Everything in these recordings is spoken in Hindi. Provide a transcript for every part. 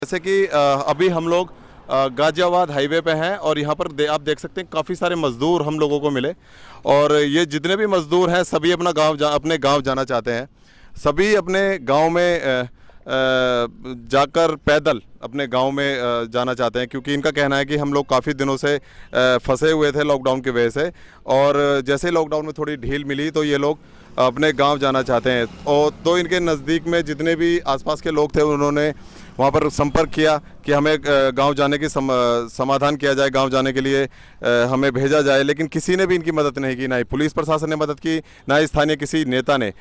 जैसे कि अभी हम लोग गाजियाबाद हाईवे पे हैं और यहाँ पर आप देख सकते हैं काफ़ी सारे मज़दूर हम लोगों को मिले। और ये जितने भी मज़दूर हैं सभी अपना अपने गांव जाना चाहते हैं। सभी अपने गांव में जाकर पैदल अपने गांव में जाना चाहते हैं, क्योंकि इनका कहना है कि हम लोग काफ़ी दिनों से फंसे हुए थे लॉकडाउन की वजह से, और जैसे लॉकडाउन में थोड़ी ढील मिली तो ये लोग अपने गांव जाना चाहते हैं। और तो इनके नज़दीक में जितने भी आसपास के लोग थे उन्होंने वहाँ पर संपर्क किया कि हमें गांव जाने की समाधान किया जाए, गांव जाने के लिए हमें भेजा जाए, लेकिन किसी ने भी इनकी मदद नहीं की। ना ही पुलिस प्रशासन ने मदद की, ना ही स्थानीय किसी नेता ने।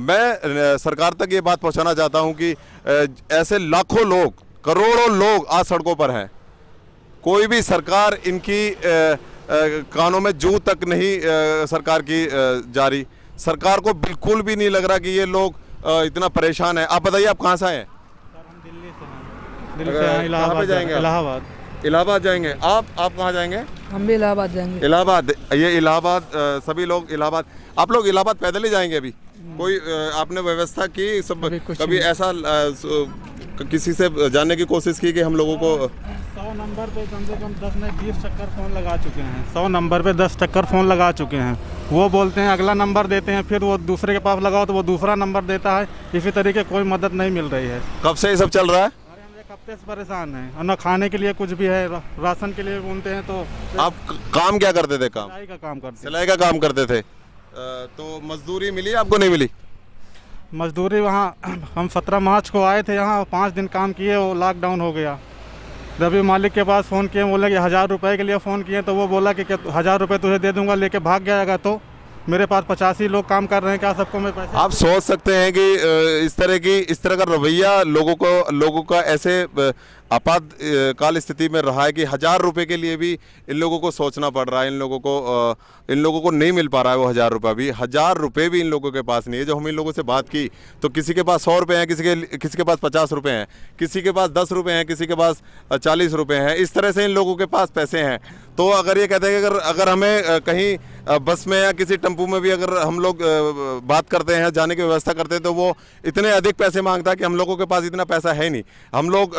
मैं सरकार तक ये बात पहुंचाना चाहता हूं कि ऐसे लाखों लोग, करोड़ों लोग आज सड़कों पर हैं। कोई भी सरकार इनकी कानों में जूं तक नहीं सरकार की जा रही। सरकार को बिल्कुल भी नहीं लग रहा कि ये लोग इतना परेशान है। आप बताइए, आप कहाँ से आए हैं? दिल्ली से हैं, इलाहाबाद जाएंगे? इलाहाबाद जाएंगे। आप कहाँ जाएंगे? हम भी इलाहाबाद जाएंगे। इलाहाबाद, ये इलाहाबाद सभी लोग इलाहाबाद। आप लोग इलाहाबाद पैदल ही जाएंगे अभी? कोई आपने व्यवस्था की? सब कभी ऐसा किसी से जानने की कोशिश की कि हम लोगों को 100 नंबर पे कम से कम 10 ने 20 चक्कर फ़ोन लगा चुके हैं। 100 नंबर पे 10 चक्कर फ़ोन लगा चुके हैं। वो बोलते हैं अगला नंबर देते हैं, फिर वो दूसरे के पास लगाओ तो वो दूसरा नंबर देता है। इसी तरीके कोई मदद नहीं मिल रही है। कब से ये सब चल रहा है? हम एक हफ्ते से परेशान हैं, और न खाने के लिए कुछ भी है, राशन के लिए बोलते हैं। तो आप काम क्या करते थे? काम सिलाई का काम करते हैं। सिलाई का काम करते थे। तो मजदूरी मिली आपको? नहीं मिली मजदूरी? वहाँ हम 17 मार्च को आए थे, यहाँ 5 दिन काम किए, वो लॉकडाउन हो गया। रवि मालिक के पास फ़ोन किए, बोले कि 1000 रुपये के लिए फ़ोन किए, तो वो बोला कि 1000 रुपये तुझे दे दूंगा, लेके भाग जाएगा। तो मेरे पास 85 लोग काम कर रहे हैं, क्या सबको मैं पैसे? आप सोच सकते हैं कि इस तरह का रवैया लोगों का ऐसे आपातकाल स्थिति में रहा है कि 1000 रुपये के लिए भी इन लोगों को सोचना पड़ रहा है। इन लोगों को नहीं मिल पा रहा है वो 1000 रुपये भी। 1000 रुपये भी इन लोगों के पास नहीं है। जो हम इन लोगों से बात की तो किसी के पास 100 रुपये हैं, किसी के पास 50 रुपये हैं, किसी के पास 10 रुपये हैं, किसी के पास 40 रुपये हैं। इस तरह से इन लोगों के पास पैसे हैं। तो अगर ये कहते हैं कि अगर हमें कहीं बस में या किसी टेम्पू में भी अगर हम लोग बात करते हैं, जाने की व्यवस्था करते हैं, तो वो इतने अधिक पैसे मांगता है कि हम लोगों के पास इतना पैसा है नहीं। हम लोग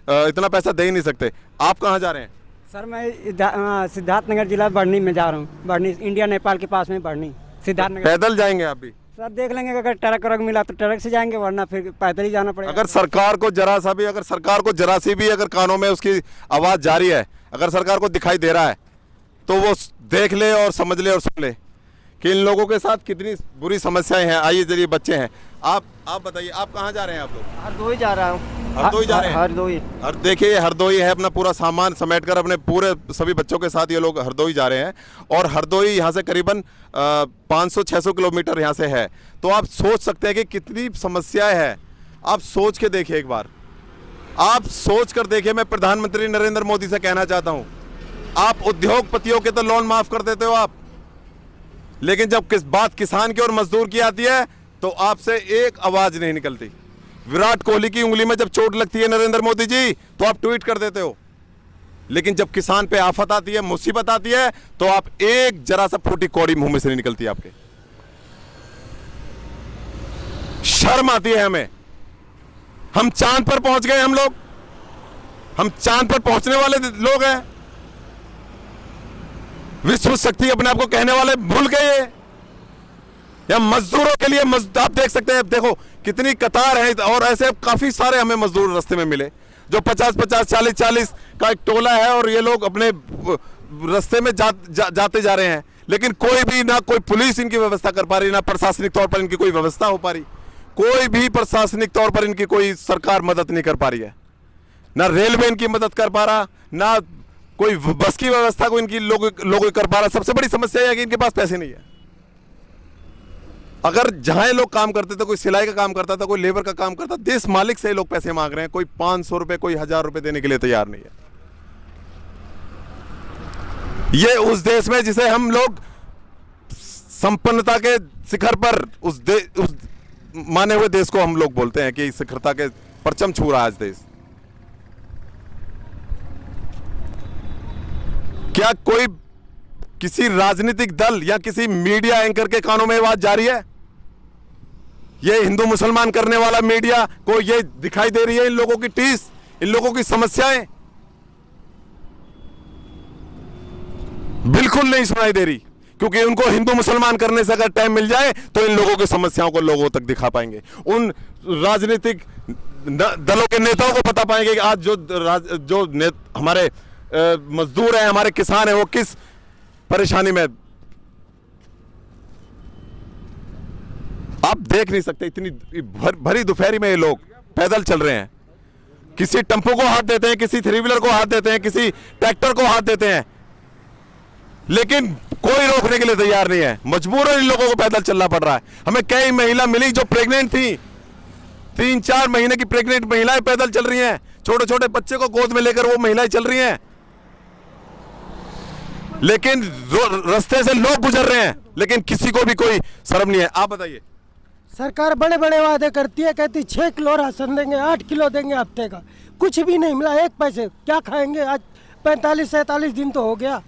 इतना पैसा दे ही नहीं सकते। आप कहाँ जा रहे हैं? सर मैं सिद्धार्थनगर जिला बढ़नी में जा रहा हूँ। बढ़नी इंडिया नेपाल के पास में बढ़नी, सिद्धार्थनगर। पैदल जाएंगे आप भी? सर देख लेंगे, अगर ट्रक व्रक मिला तो ट्रक से जाएंगे, वरना फिर पैदल ही जाना पड़ेगा। अगर सरकार को जरा सी भी अगर कानों में उसकी आवाज़ जारी है, अगर सरकार को दिखाई दे रहा है, तो वो देख ले और समझ ले और सुन ले कि इन लोगों के साथ कितनी बुरी समस्याएं हैं। आइए जरिए बच्चे हैं। आप बताइए, आप कहाँ जा रहे हैं? आप लोग हरदोई जा रहा हूँ। हरदोई जा रहे हैं? हरदोई। देखिए, हरदोई है, अपना पूरा सामान समेटकर अपने पूरे सभी बच्चों के साथ ये लोग हरदोई जा रहे हैं। और हरदोई यहाँ से करीबन 500-600 किलोमीटर यहाँ से है। तो आप सोच सकते हैं कि कितनी समस्याएं हैं। आप सोच के देखिए, एक बार आप सोच कर देखिए। मैं प्रधानमंत्री नरेंद्र मोदी से कहना चाहता हूँ, आप उद्योगपतियों के तो लोन माफ कर देते हो आप, लेकिन जब बात किसान की और मजदूर की आती है तो आपसे एक आवाज नहीं निकलती। विराट कोहली की उंगली में जब चोट लगती है नरेंद्र मोदी जी, तो आप ट्वीट कर देते हो, लेकिन जब किसान पे आफत आती है, मुसीबत आती है, तो आप एक जरा सा फूटी कौड़ी मुंह में से नहीं निकलती आपके। शर्म आती है हमें। हम चांद पर पहुंच गए, हम चांद पर पहुंचने वाले लोग हैं। विश्व शक्ति अपने आप को कहने वाले भूल गए। या मजदूरों के लिए आप देख सकते हैं, देखो कितनी कतार है। और ऐसे काफी सारे हमें मजदूर रास्ते में मिले जो 50-50, 40-40 का एक टोला है, और ये लोग अपने रास्ते में जाते जा रहे हैं। लेकिन कोई भी, ना कोई पुलिस इनकी व्यवस्था कर पा रही, ना प्रशासनिक तौर पर इनकी कोई व्यवस्था हो पा रही। कोई भी प्रशासनिक तौर पर इनकी कोई सरकार मदद नहीं कर पा रही है। ना रेलवे इनकी मदद कर पा रहा, ना कोई बस की व्यवस्था को इनकी लोग कर पा रहा। सबसे बड़ी समस्या है कि इनके पास पैसे नहीं है। अगर जहां लोग काम करते थे, कोई सिलाई का काम करता था, कोई लेबर का काम करता, देश मालिक से लोग पैसे मांग रहे हैं। कोई 500 रुपए, कोई 1000 रुपए देने के लिए तैयार नहीं है। ये उस देश में जिसे हम लोग संपन्नता के शिखर पर, उस माने हुए देश को हम लोग बोलते हैं कि शिखरता के परचम छू रहा है आज देश। क्या कोई किसी राजनीतिक दल या किसी मीडिया एंकर के कानों में आवाज जा रही है? ये हिंदू मुसलमान करने वाला मीडिया को ये दिखाई दे रही है इन लोगों की टीस, इन लोगों की समस्याएं बिल्कुल नहीं सुनाई दे रही, क्योंकि उनको हिंदू मुसलमान करने से अगर टाइम मिल जाए तो इन लोगों की समस्याओं को लोगों तक दिखा पाएंगे। उन राजनीतिक दलों के नेताओं को बता पाएंगे कि आज जो हमारे मजदूर हैं, हमारे किसान हैं, वो किस परेशानी में। आप देख नहीं सकते, इतनी भरी दोपहरी में ये लोग पैदल चल रहे हैं, किसी टेंपो को हाथ देते हैं, किसी थ्री व्हीलर को हाथ देते हैं, किसी ट्रैक्टर को हाथ देते हैं, लेकिन कोई रोकने के लिए तैयार नहीं है। मजबूरन इन लोगों को पैदल चलना पड़ रहा है। हमें कई महिला मिली जो प्रेग्नेंट थी, 3-4 महीने की प्रेग्नेंट महिलाएं पैदल चल रही हैं, छोटे छोटे बच्चे को गोद में लेकर वो महिलाएं चल रही हैं, लेकिन रास्ते से लोग गुजर रहे हैं, लेकिन किसी को भी कोई शर्म नहीं है। आप बताइए। सरकार बड़े बड़े वादे करती है, कहती 6 किलो राशन देंगे, 8 किलो देंगे हफ्ते का, कुछ भी नहीं मिला, 1 पैसे। क्या खाएंगे? आज 45-47 दिन तो हो गया,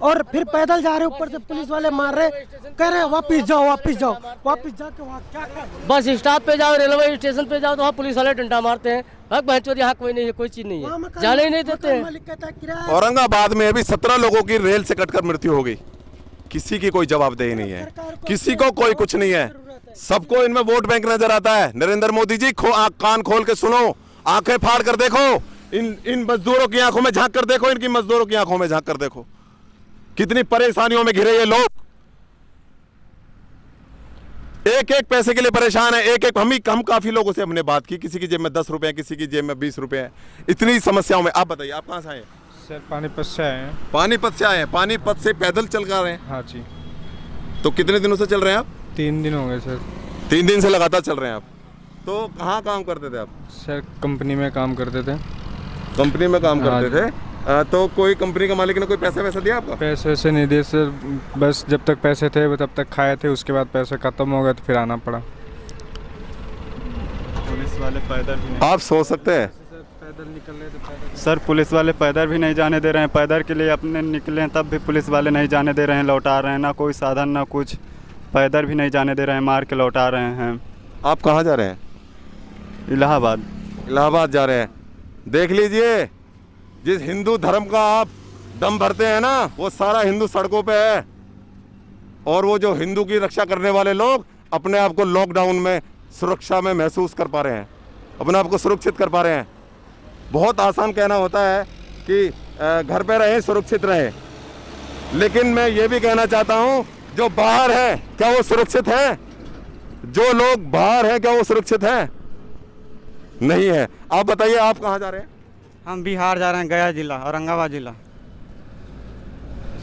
और फिर पैदल जा रहे, ऊपर से पुलिस वाले मार रहे, कह रहे वापिस जाओ वापिस जाओ। वापिस जाके वहाँ क्या खाएं? बस स्टॉप पे जाओ, रेलवे स्टेशन पे जाओ तो वहाँ पुलिस वाले डंडा मारते हैं। हक बहनचोद, यहाँ कोई नहीं है, कोई चीज नहीं है, जाने ही नहीं देते हैं। औरंगाबाद में अभी 17 लोगों की रेल से कटकर मृत्यु हो गई, किसी की कोई जवाबदेही नहीं है, किसी को कोई कुछ नहीं है, सबको इनमें वोट बैंक नजर आता है। नरेंद्र मोदी जी कान खोल के सुनो, आंखें फाड़ कर देखो, इन मजदूरों की आंखों में झांक कर देखो, इनकी मजदूरों की आंखों में झांक कर देखो, कितनी परेशानियों में घिरे ये लोग, एक एक पैसे के लिए परेशान है। एक एक हम काफी लोगों से हमने बात की, किसी की जेब में 10 रुपए हैं, किसी की जेब में 20 रुपए हैं, इतनी समस्याओं में। आप बताइए, आप कहां से आए हैं? सर पानीपत से आए हैं। पानीपत से आए हैं? पानीपत से पैदल चल कर रहे हैं? हाँ जी। तो कितने दिनों से चल रहे हैं आप? 3 दिन हो गए सर। 3 दिन से लगातार चल रहे हैं आप। तो कहाँ काम करते थे आप? सर कंपनी में काम करते थे। कंपनी में काम करते थे? तो कोई कंपनी का मालिक ने कोई पैसा वैसा दिया आपको? पैसे वैसे नहीं दिए सर, बस जब तक पैसे थे तब तक खाए थे, उसके बाद पैसे ख़त्म हो गए तो फिर आना पड़ा। पुलिस वाले पैदल भी नहीं, आप सोच सकते हैं पैदल निकल रहे थे, पैदल। सर पुलिस वाले पैदल भी नहीं जाने दे रहे हैं, पैदल के लिए अपने निकले हैं तब भी पुलिस वाले नहीं जाने दे रहे हैं, लौटा रहे हैं, ना कोई साधन ना कुछ, पैदल भी नहीं जाने दे रहे हैं, मार के लौटा रहे हैं। आप कहाँ जा रहे हैं? इलाहाबाद। इलाहाबाद जा रहे हैं। देख लीजिए, जिस हिंदू धर्म का आप दम भरते हैं ना, वो सारा हिंदू सड़कों पे है, और वो जो हिंदू की रक्षा करने वाले लोग अपने आप को लॉकडाउन में सुरक्षा में महसूस कर पा रहे हैं, अपने आप को सुरक्षित कर पा रहे हैं। बहुत आसान कहना होता है कि घर पे रहें, सुरक्षित रहें, लेकिन मैं ये भी कहना चाहता हूँ, जो बाहर है क्या वो सुरक्षित है? जो लोग बाहर हैं क्या वो सुरक्षित है? नहीं है। आप बताइए, आप कहाँ जा रहे हैं? हम बिहार जा रहे हैं, गया जिला, औरंगाबाद जिला।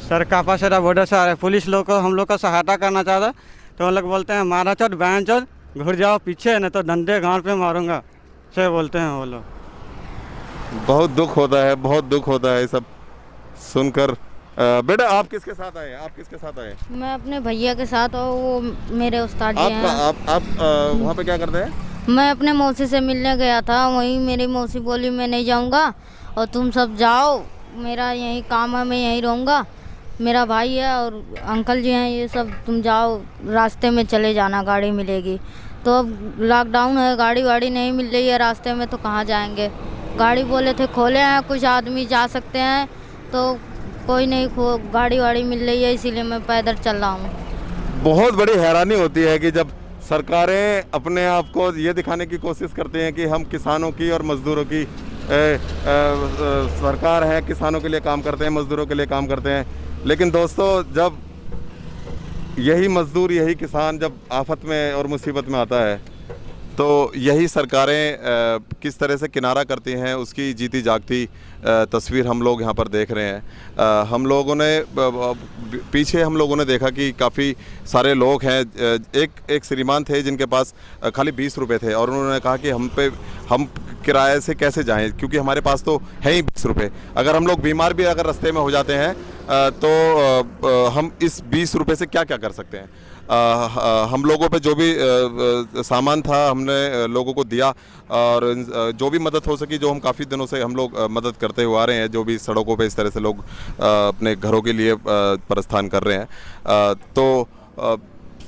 सर कापासेरा बॉर्डर से आ रहे हैं, पुलिस लोग को हम लोग का सहायता करना चाहता है, तो हम लोग बोलते हैं मारा चोट बहन चोट, घुर जाओ पीछे, नहीं तो डंडे गांड पे मारूंगा, से बोलते हैं वो लोग। बहुत दुख होता है, बहुत दुख होता है सब सुनकर। बेटा आप किसके साथ आए? आप किसके साथ आए? मैं अपने भैया के साथ, और वो मेरे उस्ताद जी हैं। आप वहाँ पे क्या करते हैं? मैं अपने मौसी से मिलने गया था, वहीं मेरी मौसी बोली मैं नहीं जाऊंगा और तुम सब जाओ, मेरा यही काम है, मैं यहीं रहूँगा, मेरा भाई है और अंकल जी हैं, ये सब तुम जाओ, रास्ते में चले जाना, गाड़ी मिलेगी। तो अब लॉकडाउन है, गाड़ी वाड़ी नहीं मिल रही है रास्ते में, तो कहाँ जाएंगे? गाड़ी बोले थे खोले हैं, कुछ आदमी जा सकते हैं, तो कोई नहीं गाड़ी वाड़ी मिल रही है, इसीलिए मैं पैदल चल रहा हूँ। बहुत बड़ी हैरानी होती है कि जब सरकारें अपने आप को ये दिखाने की कोशिश करती हैं कि हम किसानों की और मज़दूरों की सरकार है, किसानों के लिए काम करते हैं, मज़दूरों के लिए काम करते हैं, लेकिन दोस्तों जब यही मज़दूर, यही किसान जब आफत में और मुसीबत में आता है, तो यही सरकारें किस तरह से किनारा करती हैं, उसकी जीती जागती तस्वीर हम लोग यहाँ पर देख रहे हैं। हम लोगों ने पीछे हम लोगों ने देखा कि काफ़ी सारे लोग हैं। एक श्रीमान थे जिनके पास खाली 20 रुपये थे, और उन्होंने कहा कि हम किराए से कैसे जाएं, क्योंकि हमारे पास तो है ही 20 रुपये। अगर हम लोग बीमार भी अगर रास्ते में हो जाते हैं तो हम इस 20 रुपये से क्या क्या कर सकते हैं। हम लोगों पे जो भी सामान था हमने लोगों को दिया, और जो भी मदद हो सकी, जो हम काफ़ी दिनों से हम लोग मदद करते हुए आ रहे हैं, जो भी सड़कों पे इस तरह से लोग अपने घरों के लिए प्रस्थान कर रहे हैं, तो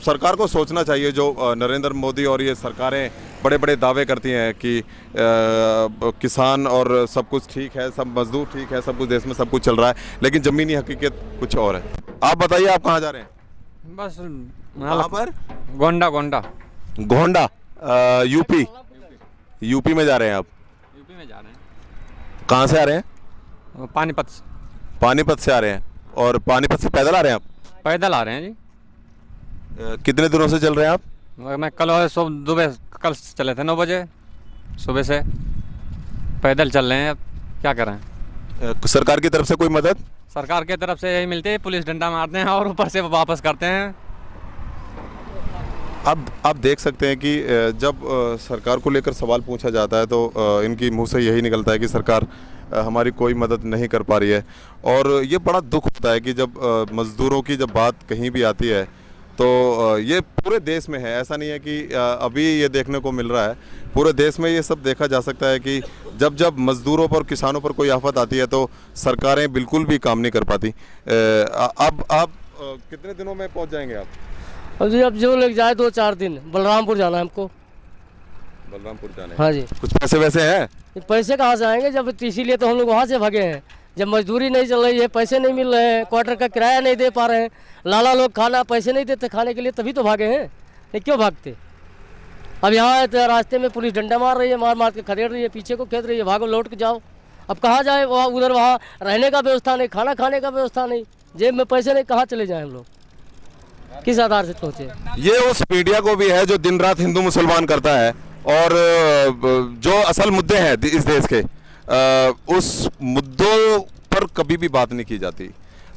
सरकार को सोचना चाहिए, जो नरेंद्र मोदी और ये सरकारें बड़े बड़े दावे करती हैं कि किसान और सब कुछ ठीक है, सब मजदूर ठीक है, सब कुछ देश में सब कुछ चल रहा है, लेकिन ज़मीनी हकीकत कुछ और है। आप बताइए, आप कहाँ जा रहे हैं? बस कहाँ पर? गोंडा गोंडा गोंडा, यूपी में जा रहे हैं आप? यूपी में जा रहे कहाँ से आ रहे हैं? हैं, पानीपत से। पानीपत से आ रहे हैं। और पानीपत से पैदल आ रहे हैं आप? पैदल आ रहे हैं जी। कितने दिनों से चल रहे हैं आप? मैं कल सुबह कल चले थे 9 बजे सुबह से पैदल चल रहे हैं। अब क्या करें? सरकार की तरफ से कोई मदद? सरकार की तरफ से यही मिलती है, पुलिस डंडा मारते हैं और ऊपर से वापस करते हैं। अब आप देख सकते हैं कि जब सरकार को लेकर सवाल पूछा जाता है तो इनकी मुंह से यही निकलता है कि सरकार हमारी कोई मदद नहीं कर पा रही है। और ये बड़ा दुख होता है कि जब मज़दूरों की जब बात कहीं भी आती है तो ये पूरे देश में है, ऐसा नहीं है कि अभी ये देखने को मिल रहा है, पूरे देश में ये सब देखा जा सकता है कि जब जब मज़दूरों पर, किसानों पर कोई आफत आती है तो सरकारें बिल्कुल भी काम नहीं कर पाती। अब आप कितने दिनों में पहुंच जाएंगे आप? अभी अब जो लग जाए 2-4 दिन। बलरामपुर जाना है हमको। बलरामपुर जाने? हाँ जी। कुछ पैसे वैसे हैं? पैसे कहाँ से आएंगे, जब इसीलिए तो हम लोग वहाँ से भागे हैं। जब मजदूरी नहीं चल रही है, पैसे नहीं मिल रहे हैं, क्वार्टर का किराया नहीं दे पा रहे हैं, लाला लोग खाना पैसे नहीं देते खाने के लिए, तभी तो भागे हैं। नहीं क्यों भागते? अब यहाँ तो रास्ते में पुलिस डंडा मार रही है, मार मार के खदेड़ रही है, पीछे को खेद रही है, भागो लौट के जाओ। अब कहाँ जाए? वहाँ उधर वहाँ रहने का व्यवस्था नहीं, खाना खाने का व्यवस्था नहीं, जेब में पैसे नहीं, कहाँ चले जाएँ हम लोग? किस आधार से पहुँचे? ये उस मीडिया को भी है जो दिन रात हिंदू मुसलमान करता है और जो असल मुद्दे हैं इस देश के, उस मुद्दों पर कभी भी बात नहीं की जाती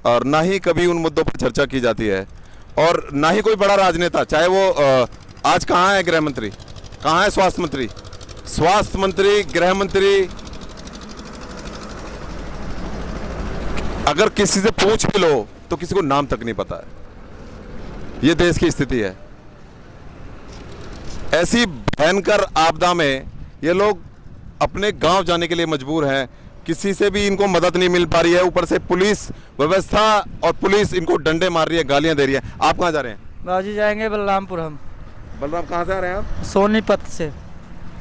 और ना ही कभी उन मुद्दों पर चर्चा की जाती है। और ना ही कोई बड़ा राजनेता, चाहे वो आज कहाँ है गृह मंत्री, कहाँ है स्वास्थ्य मंत्री, गृह मंत्री, अगर किसी से पूछ भी लो तो किसी को नाम तक नहीं पता है। ये देश की स्थिति है। ऐसी भयंकर आपदा में ये लोग अपने गांव जाने के लिए मजबूर हैं, किसी से भी इनको मदद नहीं मिल पा रही है, ऊपर से पुलिस व्यवस्था और पुलिस इनको डंडे मार रही है, गालियां दे रही है। आप कहाँ जा रहे हैं? बाजी जाएंगे बलरामपुर हम। बलराम कहाँ से आ रहे हैं आप? सोनीपत से।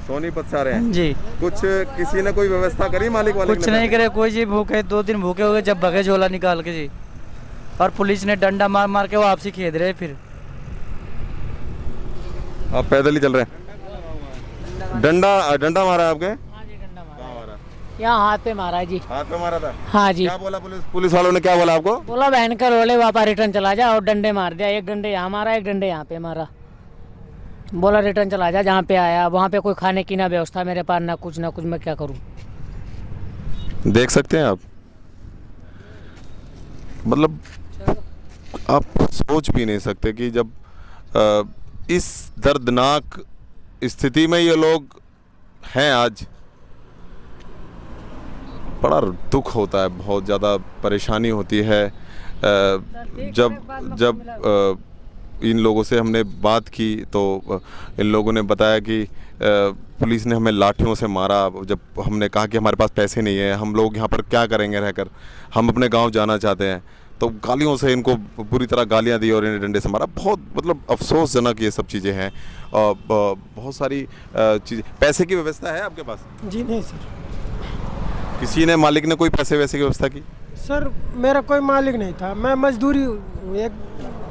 सोनीपत से आ रहे हैं जी। कुछ किसी ने कोई व्यवस्था करी मालिक वाले? कुछ नहीं करे कोई जी, भूखे 2 दिन भूखे हो गए जब भगे झोला निकाल के जी, और पुलिस ने डंडा मार मार के वापसी खेद रहे। फिर आप पैदल ही चल रहे हैं? डंडा मारा आपके? यहाँ हाथ पे मारा जी। हाथ पे मारा था? हाँ जी। क्या बोला पुलिस वालों ने, क्या बोला आपको? बोला बहन का रोले वापा रिटर्न चला जा, और डंडे मार दिया। एक डंडे यहाँ मारा, एक डंडे यहाँ पे मारा। बोला रिटर्न चला जा, जहाँ पे आया वहाँ पे कोई खाने की ना व्यवस्था मेरे पास, ना कुछ, मैं क्या करूँ? देख सकते हैं आप, मतलब आप सोच भी नहीं सकते कि जब इस दर्दनाक स्थिति में ये लोग हैं आज, बड़ा दुख होता है, बहुत ज़्यादा परेशानी होती है। जब इन लोगों से हमने बात की तो इन लोगों ने बताया कि पुलिस ने हमें लाठियों से मारा। जब हमने कहा कि हमारे पास पैसे नहीं है, हम लोग यहाँ पर क्या करेंगे रहकर, हम अपने गांव जाना चाहते हैं, तो गालियों से इनको पूरी तरह गालियाँ दी और इन्हें डंडे से मारा। बहुत मतलब अफसोसजनक ये सब चीज़ें हैं। बहुत सारी चीज़ें। पैसे की व्यवस्था है आपके पास? जी नहीं सर। किसी ने, मालिक ने कोई पैसे वैसे की व्यवस्था की? सर मेरा कोई मालिक नहीं था, मैं मजदूरी, एक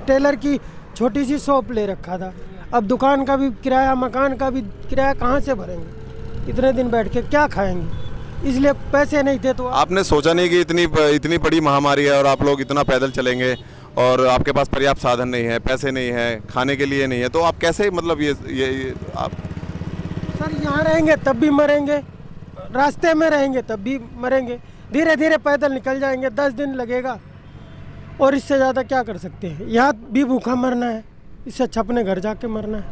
टेलर की छोटी सी शॉप ले रखा था। अब दुकान का भी किराया, मकान का भी किराया कहाँ से भरेंगे? इतने दिन बैठ के क्या खाएंगे? इसलिए पैसे नहीं थे। तो आपने सोचा नहीं कि इतनी बड़ी महामारी है और आप लोग इतना पैदल चलेंगे और आपके पास पर्याप्त साधन नहीं है, पैसे नहीं है, खाने के लिए नहीं है, तो आप कैसे, मतलब ये आप? सर यहाँ रहेंगे तब भी मरेंगे, रास्ते में रहेंगे तब भी मरेंगे, धीरे धीरे पैदल निकल जाएंगे, 10 दिन लगेगा और इससे ज़्यादा क्या कर सकते हैं? यहाँ भी भूखा मरना है, इससे अच्छा अपने घर जाके मरना है।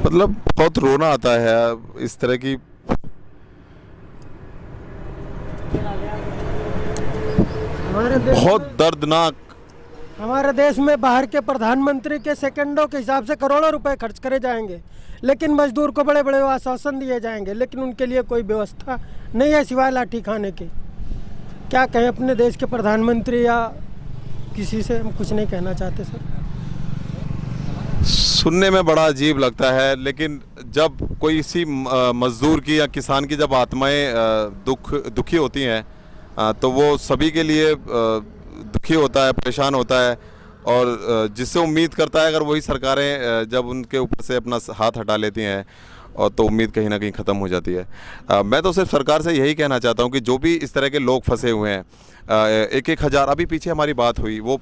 मतलब बहुत रोना आता है इस तरह की। बहुत दर्दनाक। हमारे देश में बाहर के प्रधानमंत्री के सेकंडों के हिसाब से करोड़ों रुपए खर्च करे जाएंगे, लेकिन मजदूर को बड़े बड़े आश्वासन दिए जाएंगे, लेकिन उनके लिए कोई व्यवस्था नहीं है सिवाय लाठी खाने के। क्या कहें अपने देश के प्रधानमंत्री या किसी से, हम कुछ नहीं कहना चाहते सर। सुनने में बड़ा अजीब लगता है, लेकिन जब कोई इसी मज़दूर की या किसान की जब आत्माएं दुखी होती हैं तो वो सभी के लिए दुखी होता है, परेशान होता है, और जिससे उम्मीद करता है अगर वही सरकारें जब उनके ऊपर से अपना हाथ हटा लेती हैं और तो उम्मीद कहीं ना कहीं ख़त्म हो जाती है। मैं तो सिर्फ सरकार से यही कहना चाहता हूँ कि जो भी इस तरह के लोग फंसे हुए हैं, 1-1 हज़ार, अभी पीछे हमारी बात हुई, वो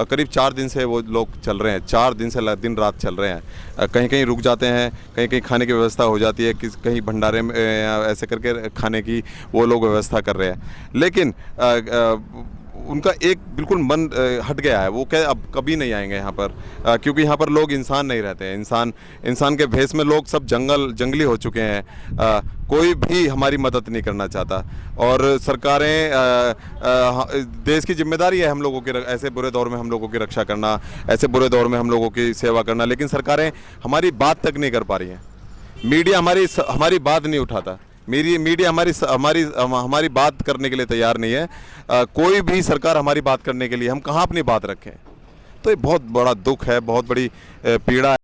करीब 4 दिन से वो लोग चल रहे हैं, 4 दिन से दिन रात चल रहे हैं। कहीं कहीं रुक जाते हैं, कहीं कहीं खाने की व्यवस्था हो जाती है, कहीं भंडारे में ऐसे करके खाने की वो लोग व्यवस्था कर रहे हैं, लेकिन उनका एक बिल्कुल मन हट गया है। वो क्या अब कभी नहीं आएंगे यहाँ पर, क्योंकि यहाँ पर लोग इंसान नहीं रहते हैं। इंसान के भेष में लोग सब जंगली हो चुके हैं। कोई भी हमारी मदद नहीं करना चाहता, और सरकारें देश की जिम्मेदारी है हम लोगों की, ऐसे बुरे दौर में हम लोगों की रक्षा करना, ऐसे बुरे दौर में हम लोगों की सेवा करना, लेकिन सरकारें हमारी बात तक नहीं कर पा रही हैं। मीडिया हमारी बात नहीं उठाता, मीडिया हमारी बात करने के लिए तैयार नहीं है। कोई भी सरकार हमारी बात करने के लिए, हम कहाँ अपनी बात रखें? तो ये बहुत बड़ा दुख है, बहुत बड़ी पीड़ा है।